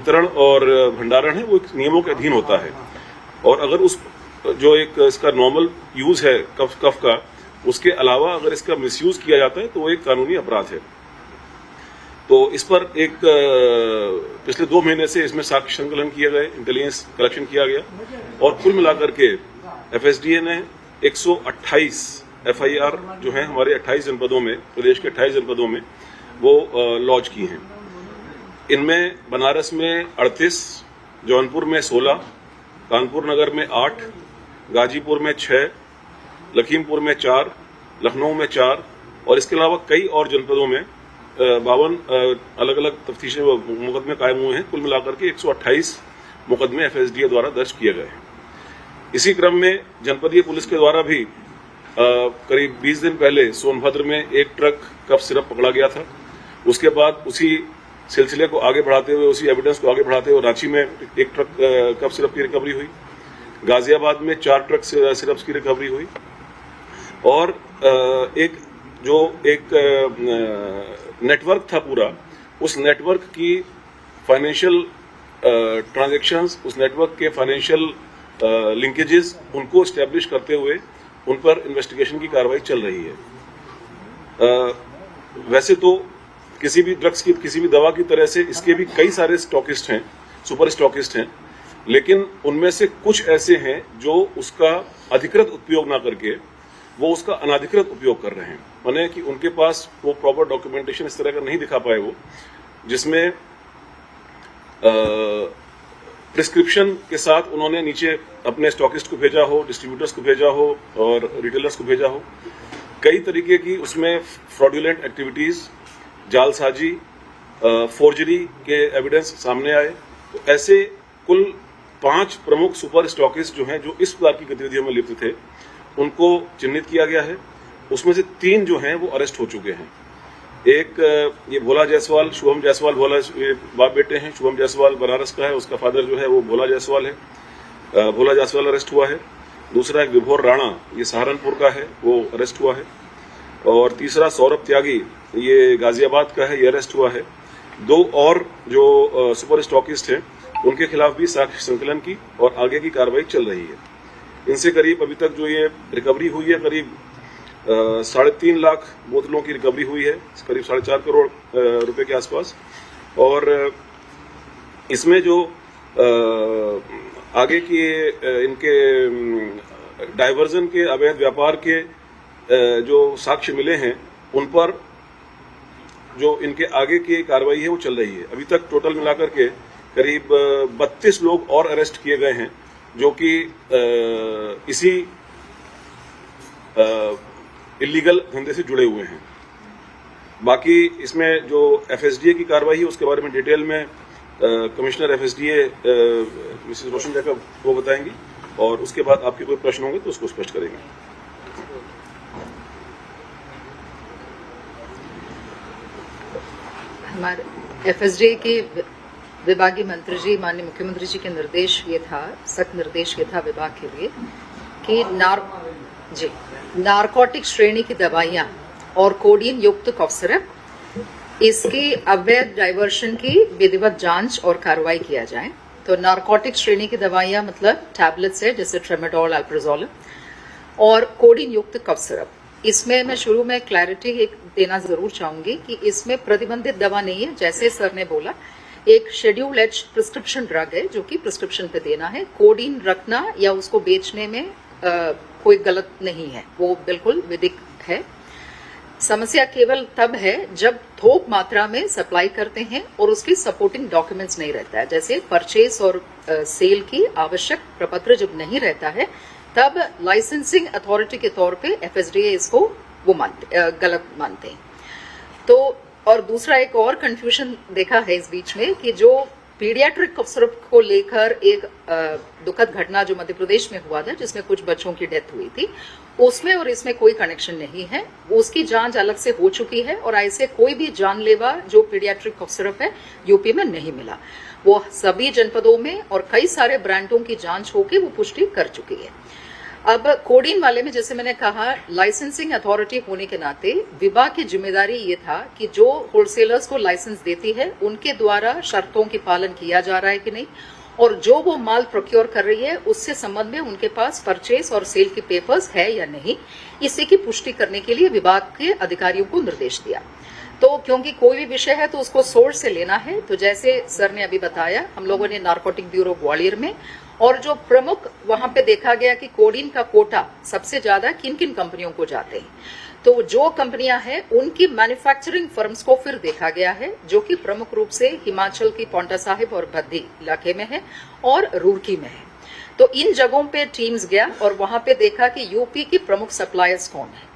वितरण और भंडारण है वो नियमों के अधीन होता है, और अगर उस जो एक इसका नॉर्मल यूज है कफ का, उसके अलावा अगर इसका मिसयूज किया जाता है तो वो एक कानूनी अपराध है। तो इस पर एक पिछले 2 महीने से इसमें साक्ष्य संकलन किए गए, इंटेलिजेंस कलेक्शन किया गया, और कुल मिलाकर के एफएसडीए ने 128 एफआईआर जो है हमारे 28 जनपदों में, प्रदेश के 28 जनपदों में वो लॉन्च की हैं। इनमें बनारस में 38, जौनपुर में 16, कानपुर नगर में 8, गाजीपुर में 6, लखीमपुर में 4, लखनऊ में 4, और इसके अलावा कई और जनपदों में 52 अलग अलग तफ्तीशी मुकदमे कायम हुए हैं। कुल मिलाकर के 128 मुकदमे एफएसडीए द्वारा दर्ज किए गए हैं। इसी क्रम में जनपदीय पुलिस के द्वारा भी करीब 20 दिन पहले सोनभद्र में एक ट्रक कफ सिरप पकड़ा गया था। उसके बाद उसी सिलसिले को आगे बढ़ाते हुए, उसी एविडेंस को आगे बढ़ाते हुए रांची में एक ट्रक कफ सिरप की रिकवरी हुई, गाजियाबाद में 4 ट्रक सिरप की रिकवरी हुई, और एक नेटवर्क था पूरा, उस नेटवर्क की फाइनेंशियल ट्रांजैक्शंस, उस नेटवर्क के फाइनेंशियल लिंकेजेस, उनको एस्टेब्लिश करते हुए उन पर इन्वेस्टिगेशन की कार्रवाई चल रही है। वैसे तो किसी भी ड्रग्स की, किसी भी दवा की तरह से इसके भी कई सारे स्टॉकिस्ट हैं, सुपर स्टॉकिस्ट हैं, लेकिन उनमें से कुछ ऐसे हैं जो उसका अधिकृत उपयोग ना करके वो उसका अनाधिकृत उपयोग कर रहे हैं। माने कि उनके पास वो प्रॉपर डॉक्यूमेंटेशन इस तरह का नहीं दिखा पाए वो, जिसमें प्रिस्क्रिप्शन के साथ उन्होंने नीचे अपने स्टॉकिस्ट को भेजा हो, डिस्ट्रीब्यूटर्स को भेजा हो और रिटेलर्स को भेजा हो। कई तरीके की उसमें फ्रॉडुलेंट एक्टिविटीज, जालसाजी, फोर्जरी के एविडेंस सामने आए। तो ऐसे कुल 5 प्रमुख सुपर स्टॉकिस्ट जो हैं, जो इस प्रकार की गतिविधियों में लिप्त थे, उनको चिन्हित किया गया है। उसमें से 3 जो हैं वो अरेस्ट हो चुके हैं। एक ये भोला जायसवाल, शुभम जायसवाल, भोला बाप बेटे हैं। शुभम जायसवाल बनारस का है, उसका फादर जो है वो भोला जायसवाल है। भोला जायसवाल अरेस्ट हुआ है। दूसरा एक विभोर राणा, ये सहारनपुर का है, वो अरेस्ट हुआ है। और तीसरा सौरभ त्यागी, ये गाजियाबाद का है, ये अरेस्ट हुआ है। 2 और जो सुपर स्टॉकिस्ट हैं उनके खिलाफ भी साक्ष्य संकलन की और आगे की कार्रवाई चल रही है। इनसे करीब अभी तक जो ये रिकवरी हुई है, करीब 3.5 लाख बोतलों की रिकवरी हुई है, करीब 4.5 करोड़ रुपए के आसपास। और इसमें जो आगे की इनके डायवर्जन के, अवैध व्यापार के जो साक्ष्य मिले हैं, उन पर जो इनके आगे की कार्रवाई है वो चल रही है। अभी तक टोटल मिलाकर के करीब 32 लोग और अरेस्ट किए गए हैं, जो कि इसी इलीगल धंधे से जुड़े हुए हैं। बाकी इसमें जो एफएसडीए की कार्रवाई है उसके बारे में डिटेल में कमिश्नर एफएसडीए मिसेस रोशन जैकब वो बताएंगी, और उसके बाद आपके कोई प्रश्न होंगे तो उसको स्पष्ट करेंगे। हमारे एफएसडीए के विभागीय मंत्री जी, माननीय मुख्यमंत्री जी के निर्देश ये था, सख्त निर्देश ये था विभाग के लिए कि नारकोटिक श्रेणी की दवाइयां और कोडीन युक्त कफ सिरप, इसकी अवैध डाइवर्शन की विधिवत जांच और कार्रवाई किया जाए। तो नारकोटिक श्रेणी की दवाइयां मतलब टैबलेट्स है, जैसे ट्रेमाडोल, अल्प्राजोल, और कोडीन युक्त कफ सिरप। इसमें मैं शुरू में क्लैरिटी एक देना जरूर चाहूंगी कि इसमें प्रतिबंधित दवा नहीं है, जैसे सर ने बोला, एक शेड्यूल एच प्रिस्क्रिप्शन ड्रग है जो कि प्रिस्क्रिप्शन पे देना है। कोडीन रखना या उसको बेचने में कोई गलत नहीं है, वो बिल्कुल विधिक है। समस्या केवल तब है जब थोक मात्रा में सप्लाई करते हैं और उसकी सपोर्टिंग डॉक्यूमेंट्स नहीं रहता है, जैसे परचेस और सेल की आवश्यक प्रपत्र जब नहीं रहता है, तब लाइसेंसिंग अथॉरिटी के तौर पे एफएसडीए इसको वो गलत मानते हैं। तो और दूसरा एक और कंफ्यूजन देखा है इस बीच में कि जो पीडियाट्रिक कफ सिरप को लेकर एक दुखद घटना जो मध्य प्रदेश में हुआ था, जिसमें कुछ बच्चों की डेथ हुई थी, उसमें और इसमें कोई कनेक्शन नहीं है। उसकी जांच अलग से हो चुकी है और ऐसे कोई भी जानलेवा जो पीडियाट्रिक कफ सिरप है यूपी में नहीं मिला। वो सभी जनपदों में और कई सारे ब्रांडों की जांच होकर वो पुष्टि कर चुकी है। अब कोडीन वाले में जैसे मैंने कहा, लाइसेंसिंग अथॉरिटी होने के नाते विभाग की जिम्मेदारी ये था कि जो होलसेलर्स को लाइसेंस देती है उनके द्वारा शर्तों की पालन किया जा रहा है कि नहीं, और जो वो माल प्रोक्योर कर रही है उससे संबंध में उनके पास परचेस और सेल के पेपर्स है या नहीं, इसी की पुष्टि करने के लिए विभाग के अधिकारियों को निर्देश दिया। तो क्योंकि कोई भी विषय है तो उसको सोर्स से लेना है, तो जैसे सर ने अभी बताया, हम लोगों ने नारकोटिक ब्यूरो ग्वालियर में, और जो प्रमुख वहां पे देखा गया कि कोडीन का कोटा सबसे ज्यादा किन किन कंपनियों को जाते हैं, तो जो कंपनियां हैं उनकी मैन्युफैक्चरिंग फर्म्स को फिर देखा गया है, जो कि प्रमुख रूप से हिमाचल की पांवटा साहिब और बद्दी इलाके में है और रुड़की में है। तो इन जगहों पे टीम्स गया और वहां पे देखा कि यूपी की प्रमुख सप्लायर्स कौन है,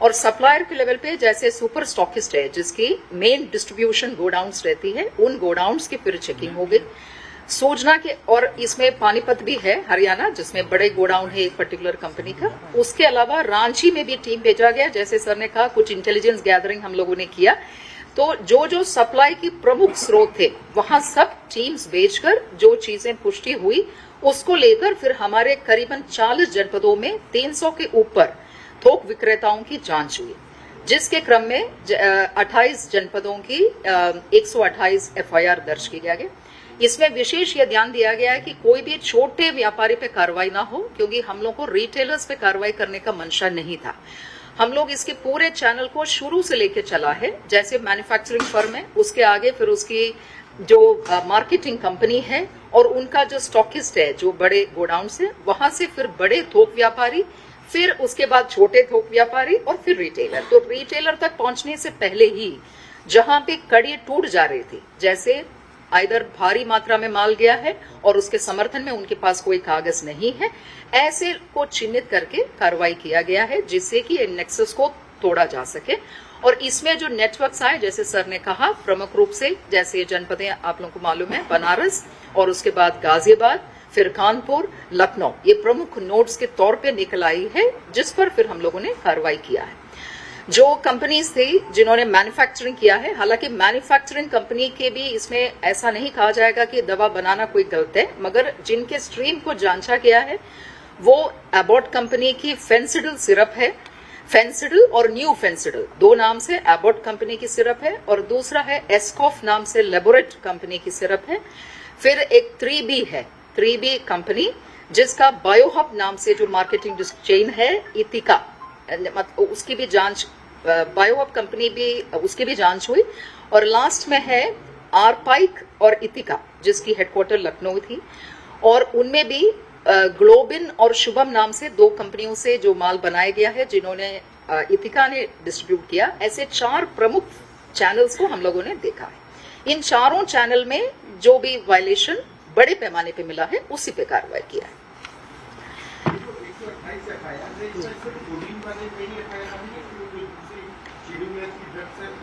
और सप्लायर के लेवल पे जैसे सुपर स्टॉकिस्ट है जिसकी मेन डिस्ट्रीब्यूशन गोडाउन्स रहती है, उन गोडाउन्स की फिर चेकिंग हो गई। सूचना के, और इसमें पानीपत भी है हरियाणा जिसमें बड़े गोडाउन है एक पर्टिकुलर कंपनी का। उसके अलावा रांची में भी टीम भेजा गया, जैसे सर ने कहा कुछ इंटेलिजेंस गैदरिंग हम लोगों ने किया, तो जो जो सप्लाई की प्रमुख स्रोत थे वहां सब टीम्स भेजकर जो चीजें पुष्टि हुई उसको लेकर फिर हमारे करीबन 40 जनपदों में 300 के ऊपर थोक विक्रेताओं की जांच हुई, जिसके क्रम में 28 जनपदों की 128 एफआईआर दर्ज किया गया। इसमें विशेष यह ध्यान दिया गया है कि कोई भी छोटे व्यापारी पे कार्रवाई ना हो, क्योंकि हम लोग को रिटेलर्स पे कार्रवाई करने का मंशा नहीं था। हम लोग इसके पूरे चैनल को शुरू से लेके चला है, जैसे मैन्युफैक्चरिंग फर्म है उसके आगे फिर उसकी जो मार्केटिंग कंपनी है और उनका जो स्टॉकिस्ट है जो बड़े गोडाउन से, वहां से फिर बड़े थोक व्यापारी, फिर उसके बाद छोटे थोक व्यापारी और फिर रिटेलर। तो रिटेलर तक पहुंचने से पहले ही जहां पे कड़ी टूट जा रही थी, जैसे आइदर भारी मात्रा में माल गया है और उसके समर्थन में उनके पास कोई कागज नहीं है, ऐसे को चिन्हित करके कार्रवाई किया गया है जिससे कि नेक्सस को तोड़ा जा सके। और इसमें जो नेटवर्क्स आए, जैसे सर ने कहा, प्रमुख रूप से जैसे जनपदें आप लोगों को मालूम है, बनारस और उसके बाद गाजियाबाद, फिर कानपुर, लखनऊ, ये प्रमुख नोड्स के तौर पे निकल आई है, जिस पर फिर हम लोगों ने कार्रवाई किया है। जो कंपनीज थी जिन्होंने मैन्युफैक्चरिंग किया है, हालांकि मैन्युफैक्चरिंग कंपनी के भी इसमें ऐसा नहीं कहा जाएगा कि दवा बनाना कोई गलत है, मगर जिनके स्ट्रीम को जांचा गया है वो एबॉट कंपनी की फेंसिडल सिरप है। फेंसिडल और न्यू फेंसिडल दो नाम से एबॉट कंपनी की सिरप है, और दूसरा है एस्कॉफ नाम से लेबोरेट कंपनी की सिरप है। फिर एक 3B है, 3B कंपनी जिसका बायोहब नाम से जो मार्केटिंग चेन है, इथिका, उसकी भी जांच, बायोहब कंपनी भी, उसकी भी जांच हुई। और लास्ट में है आरपाइक और इथिका जिसकी हेडक्वार्टर लखनऊ थी, और उनमें भी ग्लोबिन और शुभम नाम से दो कंपनियों से जो माल बनाया गया है, जिन्होंने इथिका ने डिस्ट्रीब्यूट किया। ऐसे 4 प्रमुख चैनल्स को हम लोगों ने देखा है। इन चारों चैनल में जो भी वायलेशन बड़े पैमाने पे मिला है उसी पे कार्रवाई किया है।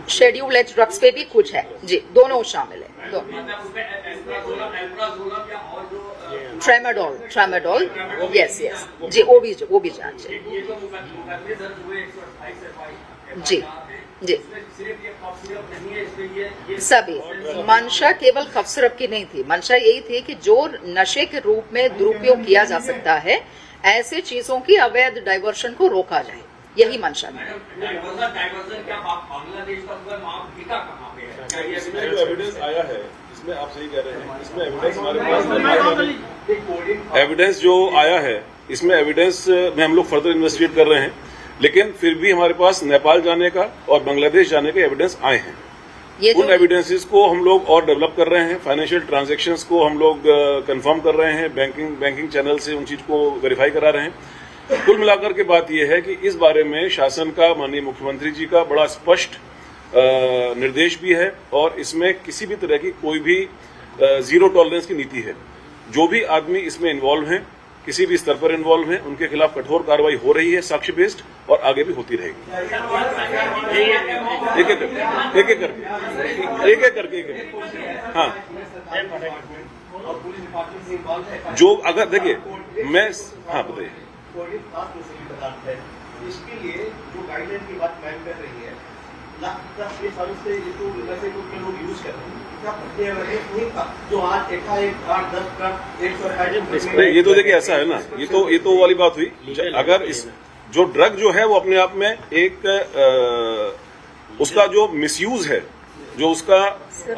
शेड्यूल एच ड्रग्स पे भी कुछ है जी, दोनों शामिल है, दोनों। ट्रेमाडोल, यस यस जी, वो भी जांच है जी जी। सभी मंशा केवल कफ सिरप की नहीं थी, मंशा यही थी कि जो नशे के रूप में दुरुपयोग किया जा सकता है, ऐसे चीजों की अवैध डाइवर्शन को रोका जाए, यही मंशा था। इसमें जो एविडेंस आया है, इसमें आप सही कह रहे हैं, इसमें एविडेंस हमारे पास एविडेंस जो आया है, इसमें एविडेंस में हम लोग फर्दर इन्वेस्टिगेट कर रहे हैं, लेकिन फिर भी हमारे पास नेपाल जाने का और बांग्लादेश जाने के एविडेंस आए हैं। उन एविडेंसेस को हम लोग और डेवलप कर रहे हैं, फाइनेंशियल ट्रांजैक्शंस को हम लोग कंफर्म कर रहे हैं, बैंकिंग चैनल से उन चीज को वेरीफाई करा रहे हैं। कुल मिलाकर के बात यह है कि इस बारे में शासन का, माननीय मुख्यमंत्री जी का बड़ा स्पष्ट निर्देश भी है, और इसमें किसी भी तरह की कोई भी जीरो टॉलरेंस की नीति है। जो भी आदमी इसमें इन्वॉल्व हैं, किसी भी स्तर पर इन्वॉल्व हैं, उनके खिलाफ कठोर कार्रवाई हो रही है, साक्ष्य बेस्ड, और आगे भी होती रहेगी। एक एक करके हाँ, जो अगर देखिए मैं, हाँ बताइए। इसके लिए जो गाइडलाइन की बात मैम कर रही है, लास्ट 10 सालों से इसको वैसे लोग यूज कर रहे हैं, इसका प्रक्रिया नहीं था जो आज एकाएक 8-10 ट्रक 128 नहीं, ये तो देखिए ऐसा है ना, ये तो वो वाली बात हुई। अगर इस जो ड्रग जो है वो अपने आप में एक उसका जो मिसयूज है, जो उसका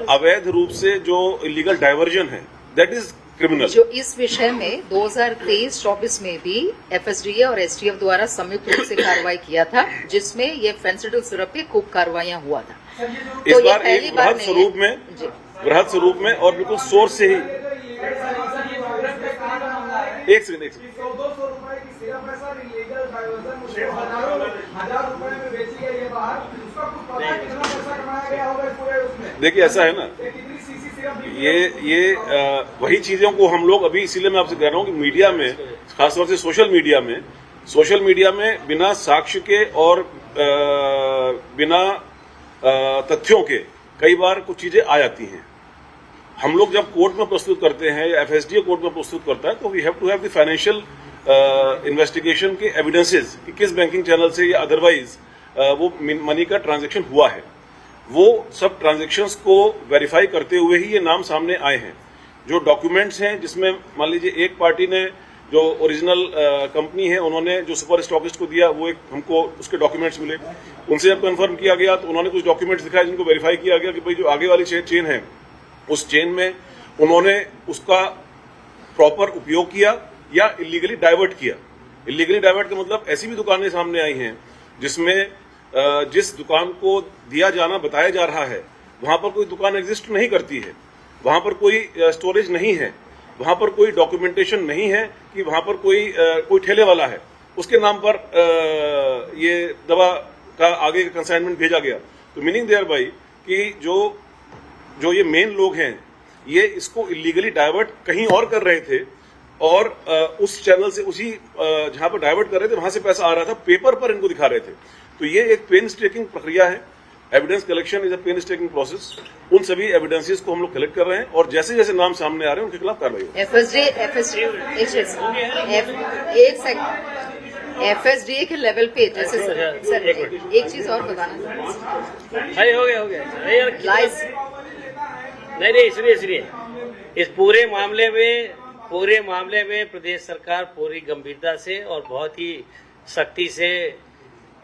अवैध रूप से जो इलीगल डाइवर्जन है, दैट इज क्रिमिनल। जो इस विषय में 2023-24 में भी एफएसडीए और एसटीएफ द्वारा संयुक्त रूप से कार्रवाई किया था, जिसमें ये फेंसिडिल सिरप पे खूब कार्रवाइयां हुआ था। इस तो बार एक बृहद स्वरूप में और बिल्कुल सोर्स से ही। एक सेकंड 100-200 रुपए की सिरप है सर, इलीगल डाइवर्जन हजार रुपए में बेची गई है बाहर, उसका कुछ पता है कितना पैसा कमाया गया होगा इस पूरे उसमें? देखिए ऐसा है ना, कितनी सीसी सिरप ये वही चीजों को हम लोग अभी, इसीलिए मैं आपसे कह रहा हूँ कि मीडिया में, खासतौर से सोशल मीडिया में बिना साक्ष्य के और बिना तथ्यों के कई बार कुछ चीजें आ जाती हैं। हम लोग जब कोर्ट में प्रस्तुत करते हैं या एफएसडीए कोर्ट में प्रस्तुत करता है, तो we have to have the financial investigation के एविडेंसेस कि किस बैंकिंग चैनल से या अदरवाइज वो मनी का ट्रांजैक्शन हुआ है। वो सब ट्रांजैक्शंस को वेरीफाई करते हुए ही ये नाम सामने आए हैं। जो डॉक्यूमेंट्स हैं, जिसमें मान लीजिए एक पार्टी ने जो ओरिजिनल कंपनी है, उन्होंने जो सुपर स्टॉकिस्ट को दिया, वो एक हमको उसके डॉक्यूमेंट्स मिले, उनसे जब कंफर्म किया गया तो उन्होंने कुछ डॉक्यूमेंट्स दिखाए जिनको वेरीफाई किया गया कि भाई जो आगे वाली चेन है, उस चेन में उन्होंने उसका प्रॉपर उपयोग किया या इलीगली डाइवर्ट किया। इलीगली डाइवर्ट का मतलब ऐसी भी दुकानें सामने आई हैं जिसमें जिस दुकान को दिया जाना बताया जा रहा है, वहां पर कोई दुकान एग्जिस्ट नहीं करती है, वहां पर कोई स्टोरेज नहीं है, वहां पर कोई डॉक्यूमेंटेशन नहीं है कि वहां पर कोई ठेले वाला है, उसके नाम पर ये दवा का आगे का कंसाइनमेंट भेजा गया। तो मीनिंग देयर बाई कि जो ये मेन लोग हैं, ये इसको इलीगली डाइवर्ट कहीं और कर रहे थे और उस चैनल से उसी जहां पर डाइवर्ट कर रहे थे वहां से पैसा आ रहा था, पेपर पर इनको दिखा रहे थे। तो ये एक पेन टेकिंग प्रक्रिया है। Evidence collection is a pain taking process. उन सभी एविडेंसेस को हम लोग कलेक्ट कर रहे हैं और जैसे जैसे नाम सामने आ रहे हैं उनके खिलाफ कार्रवाई होगी। एफएसडीए के लेवल पे जैसे सर एक चीज और बताना, हो गया नहीं सुनिए इस पूरे मामले में प्रदेश सरकार पूरी गंभीरता से और बहुत ही सख्ती से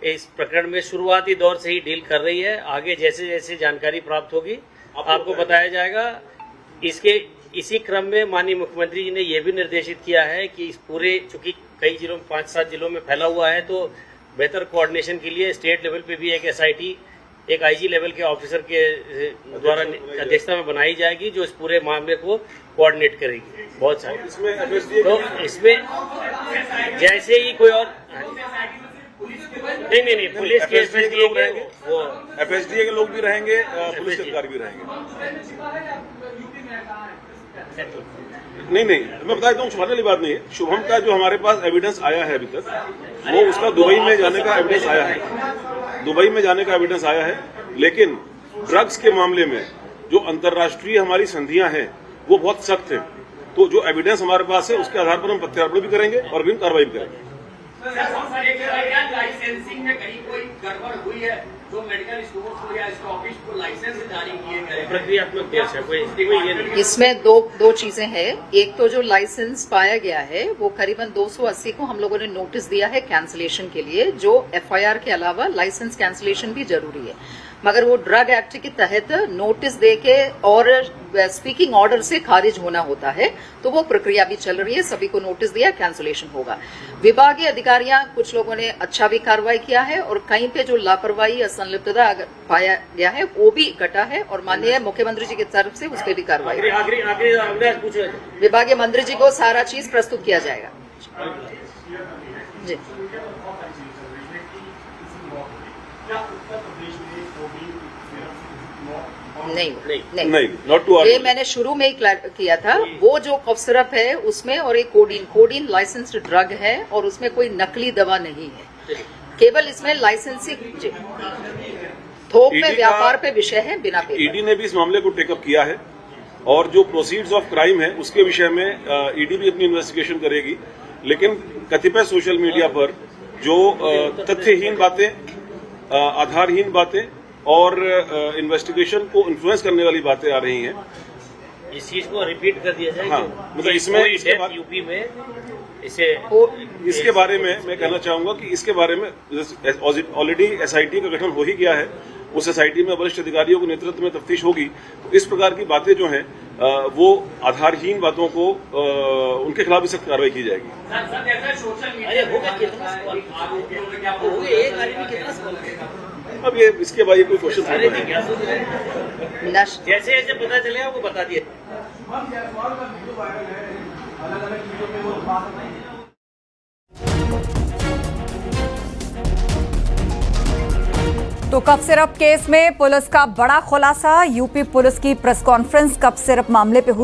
इस प्रकरण में शुरुआती दौर से ही डील कर रही है। आगे जैसे जैसे जानकारी प्राप्त होगी आपको बताया जाएगा। इसी क्रम में माननीय मुख्यमंत्री जी ने यह भी निर्देशित किया है कि इस पूरे, चूंकि कई जिलों 5-7 जिलों में फैला हुआ है, तो बेहतर कोऑर्डिनेशन के लिए स्टेट लेवल पे भी एक एसआईटी, एक आईजी लेवल के ऑफिसर के द्वारा अध्यक्षता में बनाई जाएगी, जो इस पूरे मामले को कोऑर्डिनेट करेगी। बहुत सारे तो इसमें जैसे ही कोई और नहीं पुलिस के एफएसडीए के वो एफएसडीए के लोग भी रहेंगे, पुलिस के अधिकारी भी रहेंगे। नहीं मैं बता देता हूँ, छुपाने वाली बात नहीं है। शुभम का जो हमारे पास एविडेंस आया है अभी तक, वो उसका दुबई में जाने का एविडेंस आया है। लेकिन ड्रग्स के मामले में जो अंतर्राष्ट्रीय हमारी संधियां हैं वो बहुत सख्त हैं। तो जो एविडेंस हमारे पास है उसके आधार पर हम प्रत्यारोपण भी करेंगे और अग्रिम कार्रवाई भी करेंगे। लाइसेंसिंग में कहीं कोई गड़बड़ हुई है, जो मेडिकल स्टोर्स को या स्टॉकिस्ट को लाइसेंस जारी किए गए, प्रक्रियात्मक केस है कोई इसमें दो चीजें हैं। एक तो जो लाइसेंस पाया गया है वो करीबन 280 को हम लोगों ने नोटिस दिया है कैंसिलेशन के लिए, जो एफआईआर के अलावा लाइसेंस कैंसिलेशन भी जरूरी है, मगर वो ड्रग एक्ट के तहत नोटिस देके और स्पीकिंग ऑर्डर से खारिज होना होता है। तो वो प्रक्रिया भी चल रही है, सभी को नोटिस दिया, कैंसिलेशन होगा। विभागीय अधिकारियां, कुछ लोगों ने अच्छा भी कार्रवाई किया है और कहीं पे जो लापरवाही या संलिप्तता पाया गया है वो भी घटा है और माननीय मुख्यमंत्री जी की तरफ से उस पर भी कार्रवाई। विभागीय मंत्री जी को सारा चीज प्रस्तुत किया जाएगा। जी नहीं, ये मैंने शुरू में ही किया था। वो जो कफ सिरप है उसमें और एक कोडीन लाइसेंस्ड ड्रग है और उसमें कोई नकली दवा नहीं है, केवल इसमें लाइसेंसिंग थोक में व्यापार पे विषय है बिना पेपर। ईडी ने भी इस मामले को टेकअप किया है और जो प्रोसीड्स ऑफ क्राइम है उसके विषय में ईडी भी अपनी इन्वेस्टिगेशन करेगी। लेकिन कतिपय सोशल मीडिया पर जो तथ्यहीन बातें, आधारहीन बातें और इन्वेस्टिगेशन को इन्फ्लुएंस करने वाली बातें आ रही हैं। इस चीज को रिपीट कर दिया जाए हाँ, कि मतलब इसमें कोई इसके डेथ बाद यूपी में इसे इसके बारे में मैं कहना चाहूंगा कि इसके बारे में ऑलरेडी एसआईटी का गठन हो ही गया है। उस एसआईटी में वरिष्ठ अधिकारियों के नेतृत्व में तफ्तीश होगी। तो इस प्रकार की बातें जो हैं वो आधारहीन बातों को उनके खिलाफ भी सख्त कार्रवाई की जाएगी। सर जैसा सोशल अरे मीडिया हो गया कितना सवाल? आरोपियों में क्या हो गए एक आदमी कितना सवाल? अब ये इसके बाद ये कोई क्वेश्चन अरे नहीं है। जिज्ञासु थे। नश जैसे जैसे पता चले आपको बता दिया। शुभम जायसवाल का वीडियो वायरल है, अलग-अलग चीजों पे वो बात नहीं है। तो कफ सिरप केस में पुलिस का बड़ा खुलासा। यूपी पुलिस की प्रेस कॉन्फ्रेंस कफ सिरप मामले पे हुई।